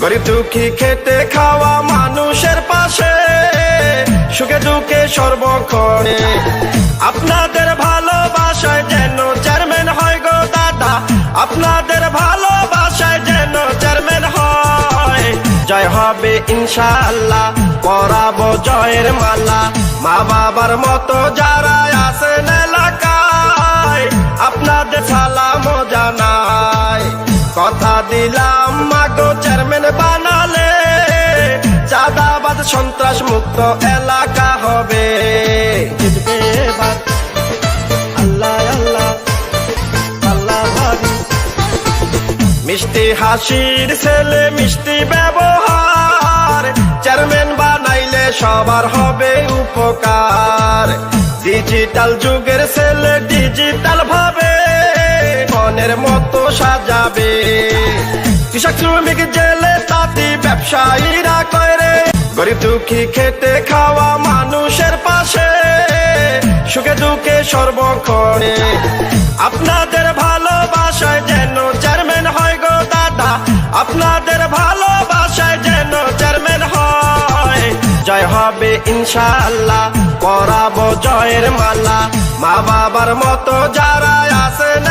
গরিব দুঃখী খেটে খাওয়া মানুষের পাশে, সুখে দুঃখে সর্বক্ষণে। আপনাদের ভালোবাসায় যেন চেয়ারম্যান হয় গো দাদা, আপনাদের ভালোবাসায় যেন চেয়ারম্যান হয়। জয় হবে ইনশাআল্লাহ, পরাবো জয়ের মালা। মা বাবার মতো যারা আছেন এলাকায়, আপনাদের সালাম জানাই। কথা দিলাম মাগো চেয়ারম্যান বানালে, চাঁদাবাদ সন্ত্রাস মুক্ত এলাকা হবে। আল্লাহ আল্লাহ আল্লাহ ভাবি, মিষ্টি হাসির ছেলে মিষ্টি ব্যবহার, চেয়ারম্যান বানাইলে সবার হবে উপকার। ডিজিটাল যুগের ছেলে ডিজিটাল ভাবে মনের মতো সাজাবে। কৃষক শ্রমিক জেলে তাঁতি ব্যবসায়ীরা করে, গরিব দুঃখী খেটে খাওয়া মানুষের পাশে, সুখে দুঃখে সর্বক্ষণে। আপনাদের ভালোবাসায় যেন চেয়ারম্যান হয় গো দাদা, আপনাদের ভালোবাসায় যেন চেয়ারম্যান হয়। জয় হবে ইনশাআল্লাহ, পরাবো জয়ের মালা। মা বাবার মতো যারা আছেন